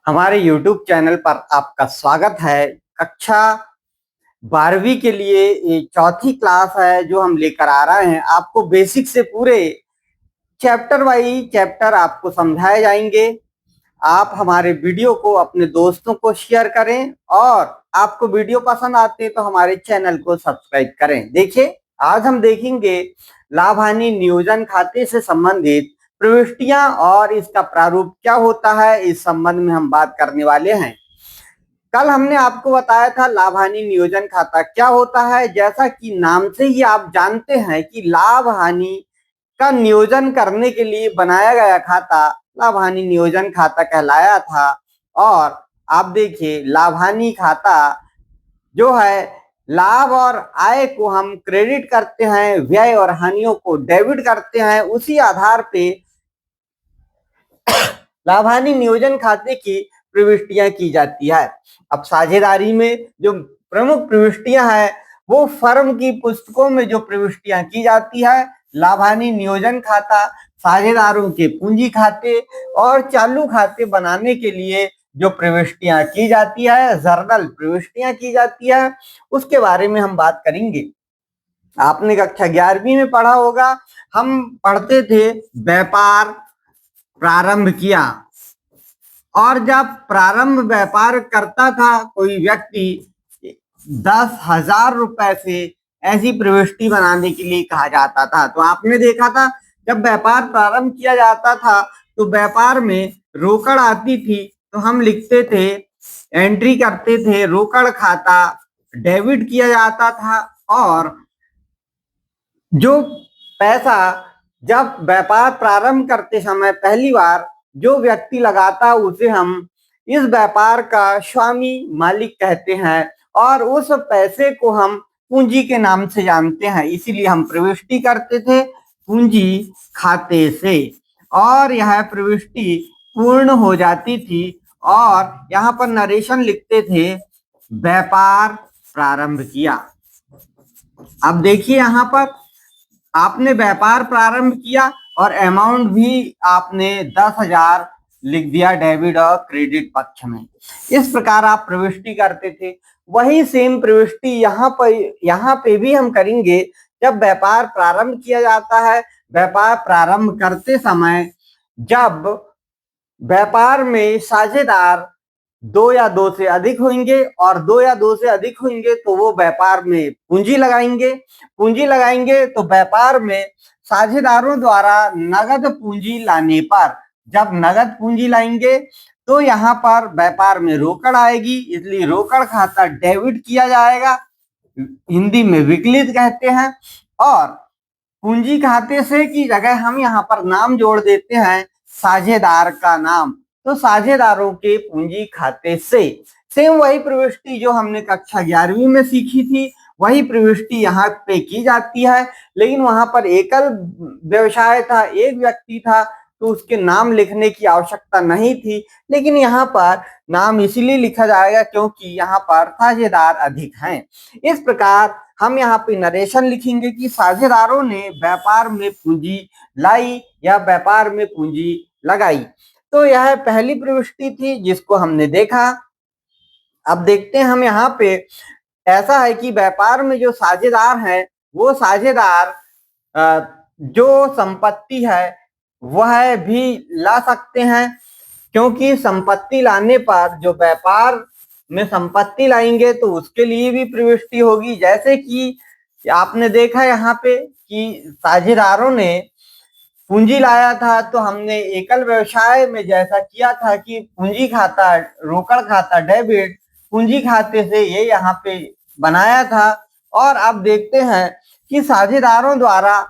हमारे YouTube channel पर आपका स्वागत है। कक्षा 12वीं के लिए ये चौथी क्लास है जो हम लेकर आ रहे हैं। आपको बेसिक से पूरे चैप्टर वाइज चैप्टर आपको समझाए जाएंगे। आप हमारे वीडियो को अपने दोस्तों को शेयर करें और आपको वीडियो पसंद आते तो हमारे चैनल को सब्सक्राइब करें। देखिए, आज हम देखेंगे लाभ हानि नियोजन खाते से संबंधित प्रविष्टियां और इसका प्रारूप क्या होता है, इस संबंध में हम बात करने वाले हैं। कल हमने आपको बताया था लाभ हानि नियोजन खाता क्या होता है। जैसा कि नाम से ही आप जानते हैं कि लाभ हानि का नियोजन करने के लिए बनाया गया खाता लाभ हानि नियोजन खाता कहलाया था। और आप देखिए, लाभ हानि खाता जो है, लाभ और आय को हम क्रेडिट करते हैं, व्यय और हानियों को डेबिट करते हैं। उसी आधार पे लाभ हानि नियोजन खाते की प्रविष्टियां की जाती है। अब साझेदारी में जो प्रमुख प्रविष्टियां हैं वो फर्म की पुस्तकों में जो प्रविष्टियां की जाती है, लाभ हानि नियोजन खाता साझेदारों के पूंजी खाते और चालू खाते बनाने के लिए जो प्रविष्टियां की जाती है, जर्नल प्रविष्टियां की जाती है, उसके बारे में हम बात करेंगे। आपने कक्षा 11वीं में पढ़ा होगा, हम पढ़ते थे व्यापार प्रारंभ किया, और जब प्रारंभ व्यापार करता था कोई व्यक्ति 10,000 रुपए से ऐसी प्रविष्टि बनाने के लिए कहा जाता था। तो आपने देखा था जब व्यापार प्रारंभ किया जाता था तो व्यापार में रोकड़ आती थी, तो हम लिखते थे, एंट्री करते थे, रोकड़ खाता डेबिट किया जाता था। और जो पैसा जब व्यापार प्रारंभ करते समय पहली बार जो व्यक्ति लगाता उसे हम इस व्यापार का स्वामी मालिक कहते हैं और उस पैसे को हम पूंजी के नाम से जानते हैं। इसीलिए हम प्रविष्टि करते थे पूंजी खाते से, और यह प्रविष्टि पूर्ण हो जाती थी और यहाँ पर नरेशन लिखते थे, व्यापार प्रारंभ किया। अब देखिए, यहाँ पर आपने व्यापार प्रारंभ किया और अमाउंट भी आपने 10,000 लिख दिया डेबिट और क्रेडिट पक्ष में। इस प्रकार आप प्रविष्टि करते थे। वही सेम प्रविष्टि यहाँ पे भी हम करेंगे। जब व्यापार प्रारंभ किया जाता है, व्यापार प्रारंभ करते समय जब व्यापार में साझेदार 2 या 2 से अधिक होंगे और 2 या 2 से अधिक होंगे तो वो व्यापार में पूंजी लगाएंगे तो व्यापार में साझेदारों द्वारा नगद पूंजी लाने पर, जब नगद पूंजी लाएंगे तो यहाँ पर व्यापार में रोकड़ आएगी, इसलिए रोकड़ खाता डेबिट किया जाएगा, हिंदी में विकलित कहते हैं। और पूंजी खाते से की जगह हम यहाँ पर नाम जोड़ देते हैं, साझेदार का नाम, तो साझेदारों के पूंजी खाते से। सेम वही प्रविष्टि जो हमने कक्षा 11वीं में सीखी थी वही प्रविष्टि यहाँ पे की जाती है, लेकिन वहां पर एकल व्यवसाय था, एक व्यक्ति था, तो उसके नाम लिखने की आवश्यकता नहीं थी। लेकिन यहाँ पर नाम इसलिए लिखा जाएगा क्योंकि यहाँ पर साझेदार अधिक हैं। इस प्रकार हम यहाँ पे नरेशन लिखेंगे कि साझेदारों ने व्यापार में पूंजी लाई या व्यापार में पूंजी लगाई। तो यह पहली प्रविष्टि थी जिसको हमने देखा। अब देखते हैं हम यहाँ पे, ऐसा है कि व्यापार में जो साझेदार हैं वो साझेदार जो संपत्ति है वह भी ला सकते हैं, क्योंकि संपत्ति लाने पर जो व्यापार में संपत्ति लाएंगे तो उसके लिए भी प्रविष्टि होगी। जैसे कि आपने देखा यहाँ पे कि साझेदारों ने पूंजी लाया था, तो हमने एकल व्यवसाय में जैसा किया था कि पूंजी खाता रोकड़ खाता डेबिट पूंजी खाते से ये यहाँ पे बनाया था। और अब देखते हैं कि साझेदारों द्वारा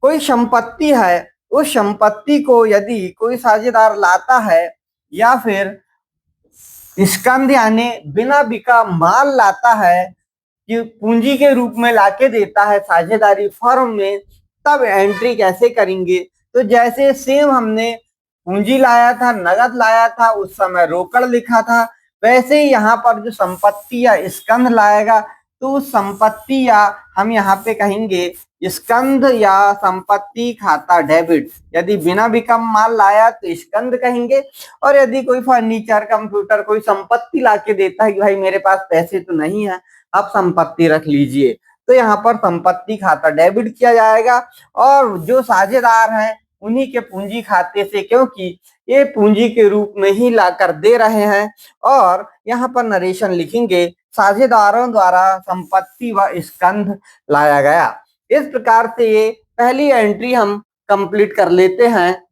कोई संपत्ति है, उस संपत्ति को यदि कोई साझेदार लाता है या फिर स्कंध यानी बिना बिका माल लाता है कि पूंजी के रूप में लाके देता है साझेदारी फर्म में, तब एंट्री कैसे करेंगे। तो जैसे सेम हमने पूंजी लाया था, नगद लाया था, उस समय रोकड़ लिखा था, वैसे ही यहाँ पर जो संपत्ति या स्कंध लाएगा तो उस संपत्ति या हम यहाँ पे कहेंगे स्कंध या संपत्ति खाता डेबिट। यदि बिना बिकम माल लाया तो स्कंध कहेंगे, और यदि कोई फर्नीचर, कंप्यूटर, कोई संपत्ति लाके देता है कि भाई मेरे पास पैसे तो नहीं है, आप संपत्ति रख लीजिए, तो यहाँ पर संपत्ति खाता डेबिट किया जाएगा। और जो साझेदार हैं उन्हीं के पूंजी खाते से, क्योंकि ये पूंजी के रूप में ही लाकर दे रहे हैं। और यहाँ पर नरेशन लिखेंगे, साझेदारों द्वारा संपत्ति व स्कंध लाया गया। इस प्रकार से ये पहली एंट्री हम कंप्लीट कर लेते हैं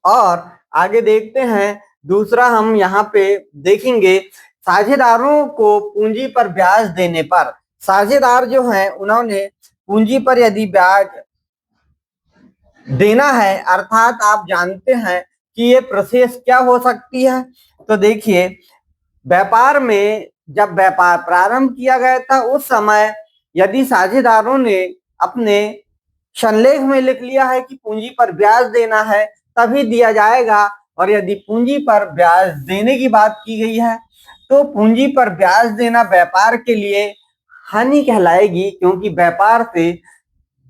और आगे देखते हैं। दूसरा हम यहाँ पे देखेंगे, साझेदारों को पूंजी पर ब्याज देने पर, साझेदार जो हैं उन्होंने पूंजी पर यदि ब्याज देना है, अर्थात आप जानते हैं कि ये प्रोसेस क्या हो सकती है। तो देखिए, व्यापार में जब व्यापार प्रारंभ किया गया था उस समय यदि साझेदारों ने अपने संलेख में लिख लिया है कि पूंजी पर ब्याज देना है तभी दिया जाएगा, और यदि पूंजी पर ब्याज देने की बात की गई है तो पूंजी पर ब्याज देना व्यापार के लिए हानि कहलाएगी, क्योंकि व्यापार से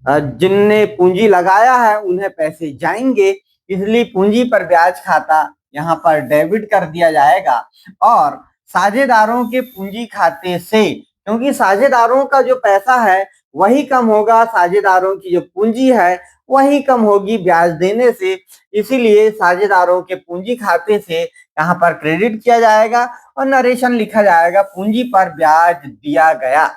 जिनने पूंजी लगाया है उन्हें पैसे जाएंगे, इसलिए पूंजी पर ब्याज खाता यहाँ पर डेबिट कर दिया जाएगा। और साझेदारों के पूंजी खाते से, क्योंकि साझेदारों का जो पैसा है वही कम होगा, साझेदारों की जो पूंजी है वही कम होगी ब्याज देने से, इसीलिए साझेदारों के पूंजी खाते से यहाँ पर क्रेडिट किया जाएगा और नरेशन लिखा जाएगा, पूंजी पर ब्याज दिया गया।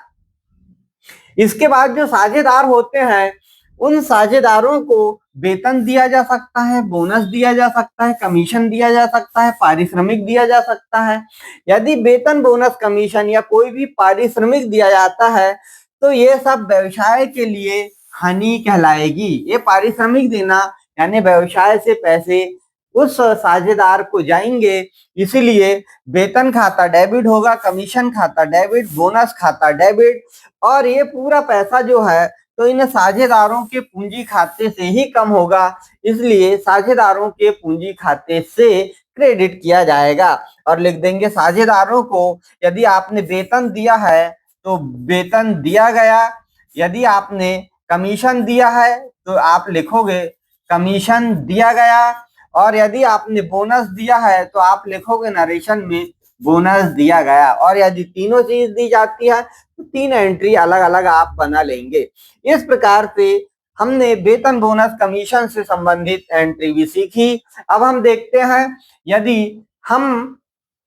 इसके बाद जो साझेदार होते हैं उन साझेदारों को वेतन दिया जा सकता है, बोनस दिया जा सकता है, कमीशन दिया जा सकता है, पारिश्रमिक दिया जा सकता है। यदि वेतन, बोनस, कमीशन या कोई भी पारिश्रमिक दिया जाता है तो ये सब व्यवसाय के लिए हानि कहलाएगी। ये पारिश्रमिक देना यानी व्यवसाय से पैसे उस साझेदार को जाएंगे, इसीलिए वेतन खाता डेबिट होगा, कमीशन खाता डेबिट, बोनस खाता डेबिट, और ये पूरा पैसा जो है तो इन साझेदारों के पूंजी खाते से ही कम होगा, इसलिए साझेदारों के पूंजी खाते से क्रेडिट किया जाएगा। और लिख देंगे, साझेदारों को यदि आपने वेतन दिया है तो वेतन दिया गया, यदि आपने कमीशन दिया है तो आप लिखोगे कमीशन दिया गया, और यदि आपने बोनस दिया है तो आप लिखोगे नरेशन में बोनस दिया गया। और यदि तीनों चीज दी जाती है तो 3 एंट्री अलग अलग आप बना लेंगे। इस प्रकार से हमने वेतन, बोनस, कमीशन से संबंधित एंट्री भी सीखी। अब हम देखते हैं, यदि हम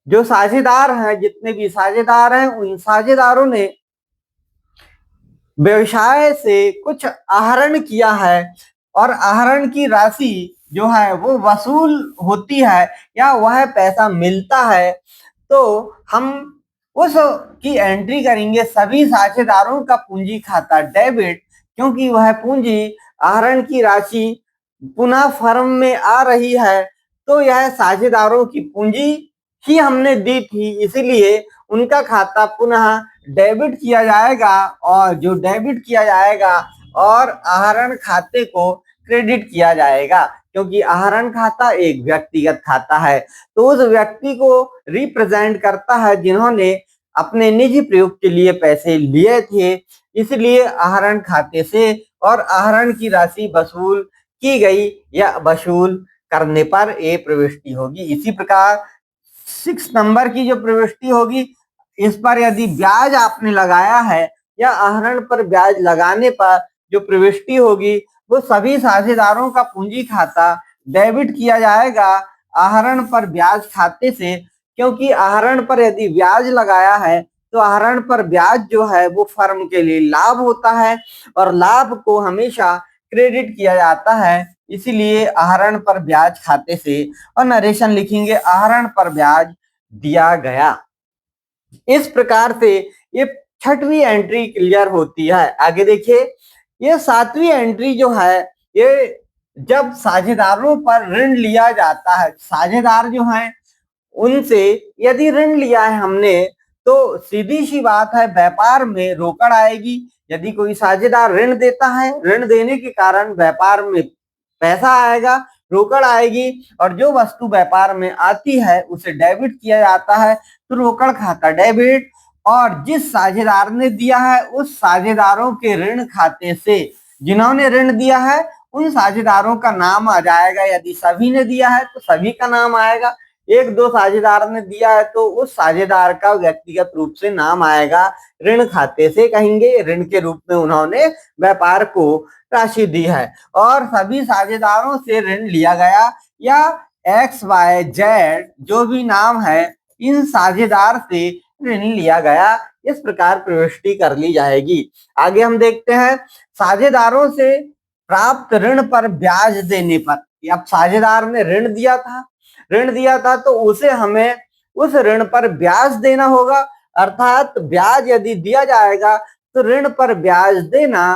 जो साझेदार हैं, जितने भी साझेदार हैं, उन साझेदारों ने व्यवसाय से कुछ आहरण किया है और आहरण की राशि जो है वो वसूल होती है या वह पैसा मिलता है, तो हम उस की एंट्री करेंगे सभी साझेदारों का पूंजी खाता डेबिट, क्योंकि वह पूंजी, आहरण की राशि पुनः फर्म में आ रही है, तो यह साझेदारों की पूंजी ही हमने दी थी, इसीलिए उनका खाता पुनः डेबिट किया जाएगा। और जो डेबिट किया जाएगा और आहरण खाते को क्रेडिट किया जाएगा, क्योंकि आहरण खाता एक व्यक्तिगत खाता है, तो उस व्यक्ति को रिप्रेजेंट करता है जिन्होंने अपने निजी प्रयोग के लिए पैसे लिए थे, इसलिए आहरण खाते से और आहरण की राशि वसूल की गई या वसूल करने पर ये प्रविष्टि होगी। इसी प्रकार 6 नंबर की जो प्रविष्टि होगी, इस पर यदि ब्याज आपने लगाया है या आहरण पर ब्याज लगाने पर जो प्रविष्टि होगी वो सभी साझेदारों का पूंजी खाता डेबिट किया जाएगा आहरण पर ब्याज खाते से, क्योंकि आहरण पर यदि ब्याज लगाया है तो आहरण पर ब्याज जो है वो फर्म के लिए लाभ होता है और लाभ को हमेशा क्रेडिट किया जाता है, इसीलिए आहरण पर ब्याज खाते से। और नरेशन लिखेंगे, आहरण पर ब्याज दिया गया। इस प्रकार से ये 6वीं एंट्री क्लियर होती है। आगे देखिए, ये 7वीं एंट्री जो है, ये जब साझेदारों पर ऋण लिया जाता है, साझेदार जो हैं उनसे यदि ऋण लिया है हमने तो सीधी सी बात है व्यापार में रोकड़ आएगी। यदि कोई साझेदार ऋण देता है, ऋण देने के कारण व्यापार में पैसा आएगा, रोकड़ आएगी, और जो वस्तु व्यापार में आती है उसे डेबिट किया जाता है, तो रोकड़ खाता डेबिट। और जिस साझेदार ने दिया है उस साझेदारों के ऋण खाते से, जिन्होंने ऋण दिया है उन साझेदारों का नाम आ जाएगा। यदि सभी ने दिया है तो सभी का नाम आएगा, एक दो साझेदार ने दिया है तो उस साझेदार का व्यक्तिगत रूप से नाम आएगा। ऋण खाते से कहेंगे, ऋण के रूप में उन्होंने व्यापार को राशि दी है। और सभी साझेदारों से ऋण लिया गया या XYZ जो भी नाम है, इन साझेदार से ऋण लिया गया, इस प्रकार प्रविष्टि कर ली जाएगी। आगे हम देखते हैं, साझेदारों से प्राप्त ऋण पर ब्याज देने पर। अब साझेदार ने ऋण दिया था तो उसे हमें उस ऋण पर ब्याज देना होगा, अर्थात ब्याज यदि दिया जाएगा तो ऋण पर ब्याज देना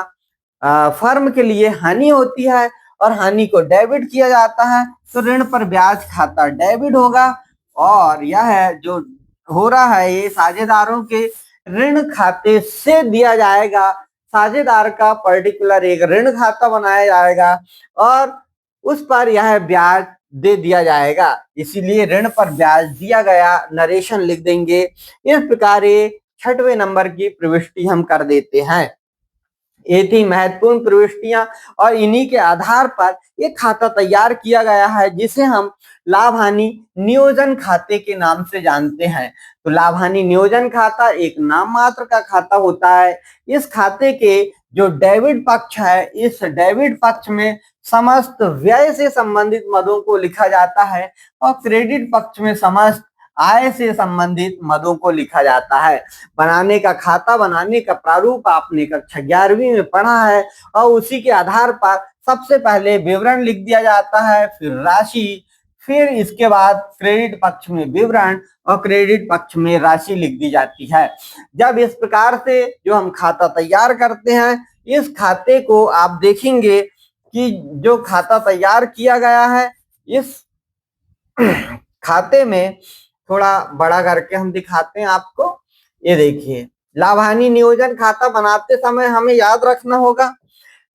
फर्म के लिए हानि होती है और हानि को डेबिट किया जाता है, तो ऋण पर ब्याज खाता डेबिट होगा। और यह जो हो रहा है ये साझेदारों के ऋण खाते से दिया जाएगा। साझेदार का पर्टिकुलर एक ऋण खाता बनाया जाएगा और उस पर यह ब्याज दे दिया जाएगा, इसीलिए ऋण पर ब्याज दिया गया, नरेशन लिख देंगे। इस प्रकार ये 6वें नंबर की प्रविष्टि हम कर देते हैं। ये थी महत्वपूर्ण प्रविष्टियां और इन्हीं के आधार पर एक खाता तैयार किया गया है जिसे हम लाभ हानि नियोजन खाते के नाम से जानते हैं। तो लाभ हानि नियोजन खाता एक नाम मात्र का खाता होता है। इस खाते के जो डेबिट पक्ष है, इस डेबिट पक्ष में समस्त व्यय से संबंधित मदों को लिखा जाता है और क्रेडिट पक्ष में समस्त आय से संबंधित मदों को लिखा जाता है। बनाने का खाता, बनाने का प्रारूप आपने कक्षा 11वीं में पढ़ा है और उसी के आधार पर सबसे पहले विवरण लिख दिया जाता है, फिर राशि, फिर इसके बाद क्रेडिट पक्ष में विवरण और क्रेडिट पक्ष में राशि लिख दी जाती है। जब इस प्रकार से जो हम खाता तैयार करते हैं, इस खाते को आप देखेंगे कि जो खाता तैयार किया गया है, इस खाते में थोड़ा बड़ा करके हम दिखाते हैं आपको। ये देखिए, लाभ हानि नियोजन खाता बनाते समय हमें याद रखना होगा,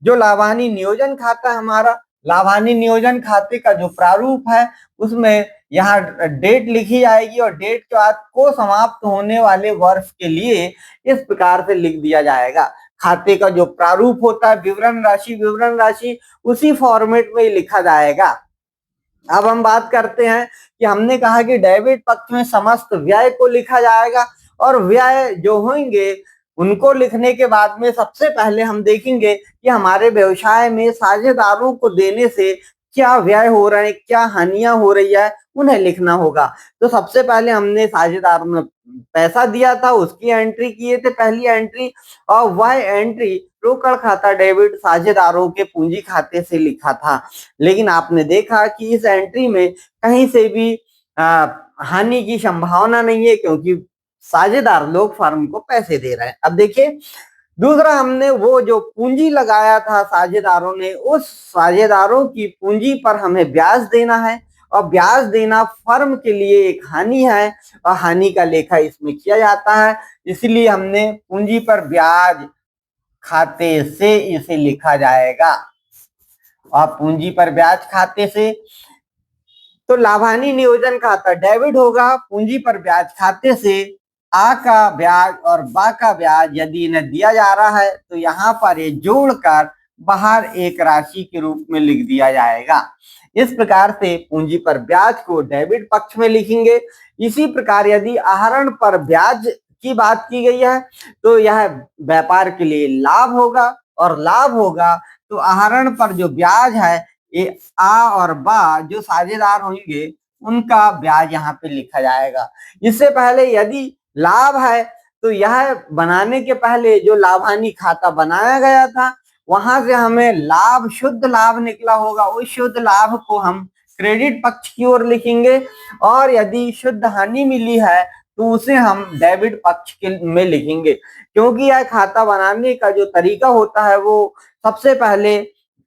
जो लाभ हानि नियोजन खाता हमारा, लाभ हानि नियोजन खाते का जो प्रारूप है उसमें यहाँ डेट लिखी जाएगी और डेट के बाद को समाप्त होने वाले वर्ष के लिए इस प्रकार से लिख दिया जाएगा। खाते का जो प्रारूप होता है विवरण राशि उसी फॉर्मेट में लिखा जाएगा। अब हम बात करते हैं कि हमने कहा कि डेबिट पक्ष में समस्त व्यय को लिखा जाएगा और व्यय जो होंगे उनको लिखने के बाद में सबसे पहले हम देखेंगे कि हमारे व्यवसाय में साझेदारों को देने से क्या व्यय हो रहे हैं, क्या हानियां हो रही है, उन्हें लिखना होगा। तो सबसे पहले हमने साझेदारों में पैसा दिया था, उसकी एंट्री किए थे, पहली एंट्री, और वह एंट्री रोकड़ खाता डेबिट साझेदारों के पूंजी खाते से लिखा था। लेकिन आपने देखा कि इस एंट्री में कहीं से भी हानि की संभावना नहीं है क्योंकि साझेदार लोग फर्म को पैसे दे रहे हैं। अब देखिए, दूसरा हमने वो जो पूंजी लगाया था साझेदारों ने, उस साझेदारों की पूंजी पर हमें ब्याज देना है और ब्याज देना फर्म के लिए एक हानि है और हानि का लेखा इसमें किया जाता है, इसलिए हमने पूंजी पर ब्याज खाते से इसे लिखा जाएगा। और पूंजी पर ब्याज खाते से तो लाभ हानि नियोजन खाता डेबिट होगा, पूंजी पर ब्याज खाते से आ का ब्याज और बा का ब्याज यदि इन्हें दिया जा रहा है तो यहाँ पर ये जोड़कर बाहर एक राशि के रूप में लिख दिया जाएगा। इस प्रकार से पूंजी पर ब्याज को डेबिट पक्ष में लिखेंगे। इसी प्रकार यदि आहरण पर ब्याज की बात की गई है तो यह व्यापार के लिए लाभ होगा और लाभ होगा तो आहरण पर जो ब्याज है ये आ और बा जो साझेदार होंगे उनका ब्याज यहाँ पे लिखा जाएगा। इससे पहले यदि लाभ है तो यह बनाने के पहले जो लाभ हानि खाता बनाया गया था वहां से हमें लाभ, शुद्ध लाभ निकला होगा, उस शुद्ध लाभ को हम क्रेडिट पक्ष की ओर लिखेंगे और यदि शुद्ध हानि मिली है तो उसे हम डेबिट पक्ष में लिखेंगे। क्योंकि यह खाता बनाने का जो तरीका होता है वो सबसे पहले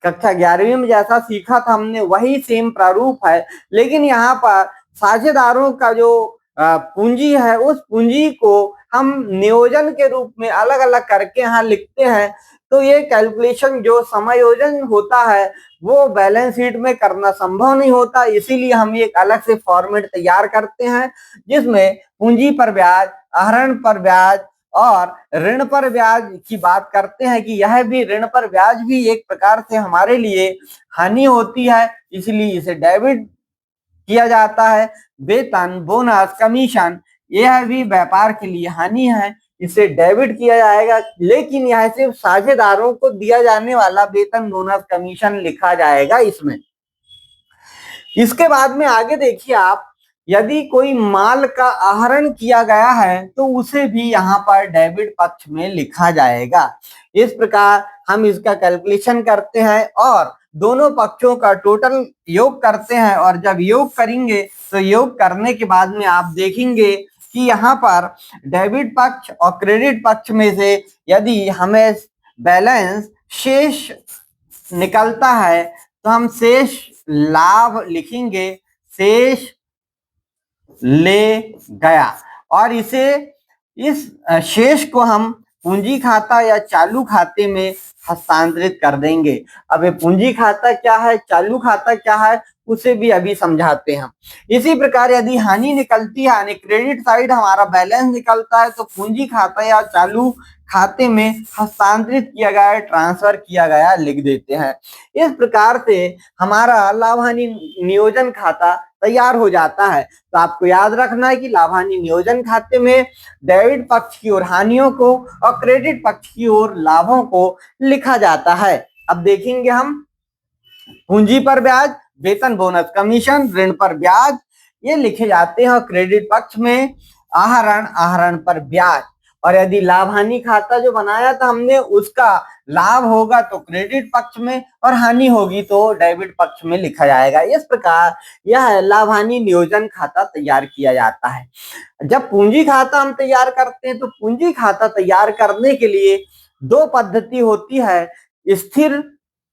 कक्षा 11वीं में जैसा सीखा था हमने वही सेम प्रारूप है, लेकिन यहाँ पर साझेदारों का जो पूंजी है उस पूंजी को हम नियोजन के रूप में अलग अलग करके यहाँ लिखते हैं। तो ये कैलकुलेशन जो समायोजन होता है वो बैलेंस शीट में करना संभव नहीं होता, इसीलिए हम एक अलग से फॉर्मेट तैयार करते हैं जिसमें पूंजी पर ब्याज आहरण पर ब्याज और ऋण पर ब्याज की बात करते हैं कि यह भी ऋण पर ब्याज भी एक प्रकार से हमारे लिए हानि होती है, इसलिए इसे डेबिट किया जाता है। वेतन, बोनस, कमीशन यह भी व्यापार के लिए हानि है, इसे डेबिट किया जाएगा, लेकिन यह सिर्फ साझेदारों को दिया जाने वाला वेतन, बोनस, कमीशन लिखा जाएगा इसमें। इसके बाद में आगे देखिए आप, यदि कोई माल का आहरण किया गया है तो उसे भी यहाँ पर डेबिट पक्ष में लिखा जाएगा। इस प्रकार हम इसका कैलकुलेशन करते हैं और दोनों पक्षों का टोटल योग करते हैं, और जब योग करेंगे तो योग करने के बाद में आप देखेंगे कि यहाँ पर डेबिट पक्ष और क्रेडिट पक्ष में से यदि हमें बैलेंस शेष निकलता है तो हम शेष लाभ लिखेंगे, शेष ले गया, और इस शेष को हम पूंजी खाता या चालू खाते में हस्तांतरित कर देंगे। अब ये पूंजी खाता क्या है, चालू खाता क्या है, उसे भी अभी समझाते हैं। इसी प्रकार यदि हानि निकलती है, यानी क्रेडिट साइड हमारा बैलेंस निकलता है, तो पूंजी खाता या चालू खाते में हस्तांतरित किया गया, ट्रांसफर किया गया लिख देते हैं। इस प्रकार से हमारा लाभ हानि नियोजन खाता तैयार हो जाता है। तो आपको याद रखना है कि लाभ हानि नियोजन खाते में डेबिट पक्ष की ओर हानियों को और क्रेडिट पक्ष की ओर लाभों को लिखा जाता है। अब देखेंगे हम पूंजी पर ब्याज, वेतन, बोनस, कमीशन, ऋण पर ब्याज ये लिखे जाते हैं, और क्रेडिट पक्ष में आहरण, आहरण पर ब्याज। और यदि लाभ हानि खाता जो बनाया था हमने उसका लाभ होगा तो क्रेडिट पक्ष में और हानि होगी तो डेबिट पक्ष में लिखा जाएगा। इस प्रकार यह लाभ हानि नियोजन खाता तैयार किया जाता है। जब पूंजी खाता हम तैयार करते हैं तो पूंजी खाता तैयार करने के लिए दो पद्धति होती है, स्थिर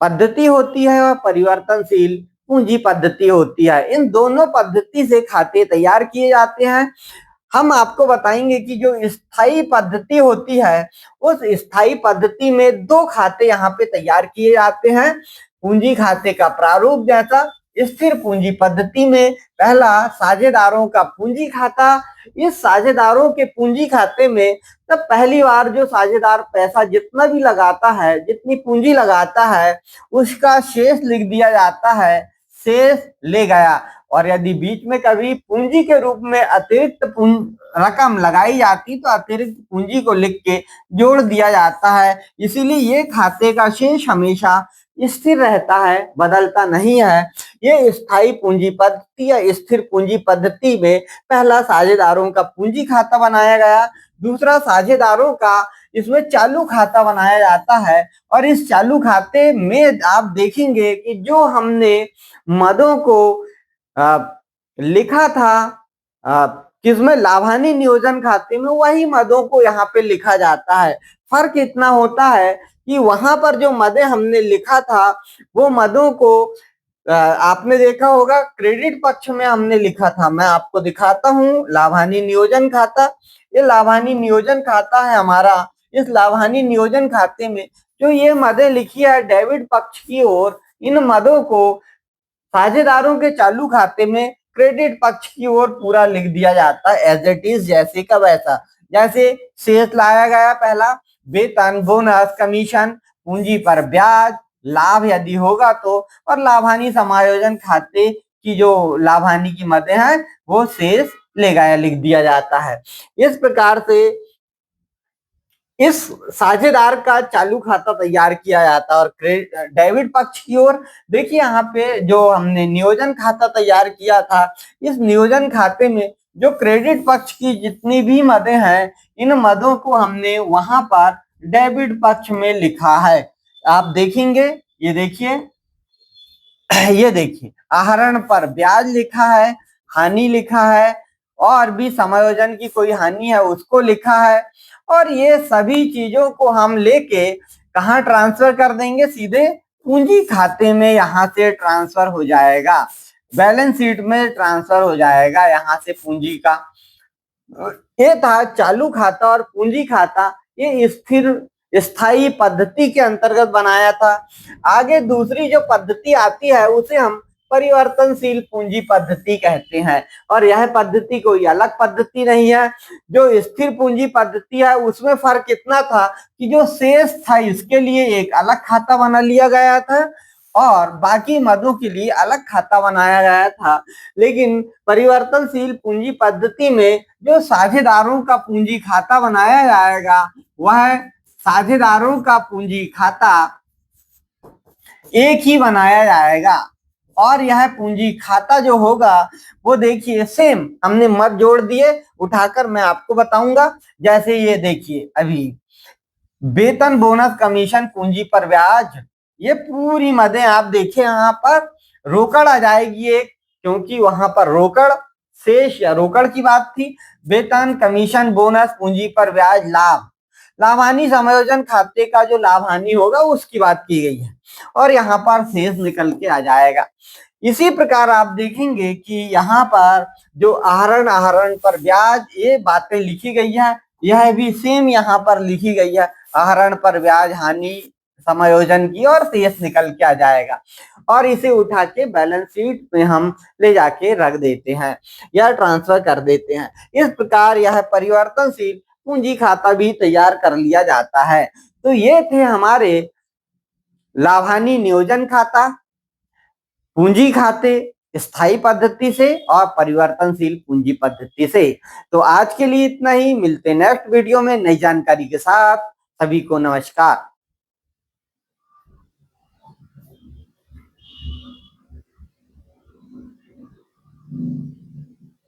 पद्धति होती है और परिवर्तनशील पूंजी पद्धति होती है। इन दोनों पद्धति से खाते तैयार किए जाते हैं। हम आपको बताएंगे कि जो स्थायी पद्धति होती है उस स्थायी पद्धति में दो खाते यहाँ पे तैयार किए जाते हैं। पूंजी खाते का प्रारूप जैसा स्थिर पूंजी पद्धति में पहला साझेदारों का पूंजी खाता, इस साझेदारों के पूंजी खाते में तब पहली बार जो साझेदार पैसा जितना भी लगाता है, जितनी पूंजी लगाता है उसका शेष लिख दिया जाता है, शेष ले गया। और यदि बीच में कभी पूंजी के रूप में अतिरिक्त रकम लगाई जाती तो अतिरिक्त पूंजी को लिख के जोड़ दिया जाता है। इसीलिए ये खाते का शेष हमेशा स्थिर रहता है, बदलता नहीं है। ये स्थायी पूंजी पद्धति या स्थिर पूंजी पद्धति में पहला साझेदारों का पूंजी खाता बनाया गया, दूसरा साझेदारों का इसमें चालू खाता बनाया जाता है। और इस चालू खाते में आप देखेंगे कि जो हमने मदों को लिखा था किसमें, लाभ हानि नियोजन खाते में, वही मदों को यहाँ पे लिखा जाता है। फर्क इतना होता है कि वहां पर जो मदे हमने लिखा था वो मदों को आपने देखा होगा क्रेडिट पक्ष में हमने लिखा था। मैं आपको दिखाता हूँ लाभ हानि नियोजन खाता। ये लाभ हानि नियोजन खाता है हमारा। इस लाभ हानि नियोजन खाते में जो ये मदे लिखी है डेबिट पक्ष की ओर, इन मदों को साझेदारों के चालू खाते में क्रेडिट पक्ष की ओर पूरा लिख दिया जाता है, एज इट इज, जैसे का वैसा। जैसे शेष लाया गया पहला, वेतन, बोनस, कमीशन, पूंजी पर ब्याज, लाभ यदि होगा तो, और लाभ हानि समायोजन खाते की जो लाभ हानि की मदें हैं वो शेष ले गया लिख दिया जाता है। इस प्रकार से इस साझेदार का चालू खाता तैयार किया जाता है। और डेबिट पक्ष की ओर देखिए यहाँ पे जो हमने नियोजन खाता तैयार किया था, इस नियोजन खाते में जो क्रेडिट पक्ष की जितनी भी मदें हैं इन मदों को हमने वहां पर डेबिट पक्ष में लिखा है। आप देखेंगे, ये देखिए, ये देखिए आहरण पर ब्याज लिखा है, हानि लिखा है, और भी समायोजन की कोई हानि है उसको लिखा है। और ये सभी चीजों को हम लेके कहाँ ट्रांसफर कर देंगे, सीधे पूंजी खाते में यहाँ से ट्रांसफर हो जाएगा, बैलेंस शीट में ट्रांसफर हो जाएगा यहाँ से पूंजी का। ये था चालू खाता और पूंजी खाता, ये स्थिर स्थायी पद्धति के अंतर्गत बनाया था। आगे दूसरी जो पद्धति आती है उसे हम परिवर्तनशील पूंजी पद्धति कहते हैं। और यह पद्धति कोई अलग पद्धति नहीं है। जो स्थिर पूंजी पद्धति है उसमें फर्क इतना था कि जो शेष था इसके लिए एक अलग खाता बना लिया गया था और बाकी मदों के लिए अलग खाता बनाया गया था। लेकिन परिवर्तनशील पूंजी पद्धति में जो साझेदारों का पूंजी खाता बनाया जाएगा वह साझेदारों का पूंजी खाता एक ही बनाया जाएगा। और यह पूंजी खाता जो होगा वो देखिए सेम हमने मत जोड़ दिए, उठाकर मैं आपको बताऊंगा। जैसे ये देखिए अभी वेतन बोनस कमीशन पूंजी पर ब्याज, ये पूरी मदें आप देखिए यहाँ पर रोकड़ आ जाएगी एक, क्योंकि वहां पर रोकड़ शेष या रोकड़ की बात थी। वेतन कमीशन बोनस पूंजी पर ब्याज लाभ, लाभानी समायोजन खाते का जो लाभानी होगा उसकी बात की गई है और यहाँ पर शेष निकल के आ जाएगा। इसी प्रकार आप देखेंगे कि यहाँ पर जो आहरण पर ब्याज ये बातें लिखी गई है, यह भी सेम यहाँ पर लिखी गई है। आहरण पर ब्याज हानि समायोजन की और शेष निकल के आ जाएगा और इसे उठा के बैलेंस शीट में हम ले जाके रख देते हैं या ट्रांसफर कर देते हैं। इस प्रकार यह परिवर्तनशील पूंजी खाता भी तैयार कर लिया जाता है। तो ये थे हमारे लाभानी नियोजन खाता, पूंजी खाते स्थायी पद्धति से और परिवर्तनशील पूंजी पद्धति से। तो आज के लिए इतना ही, मिलते नेक्स्ट वीडियो में नई जानकारी के साथ। सभी को नमस्कार।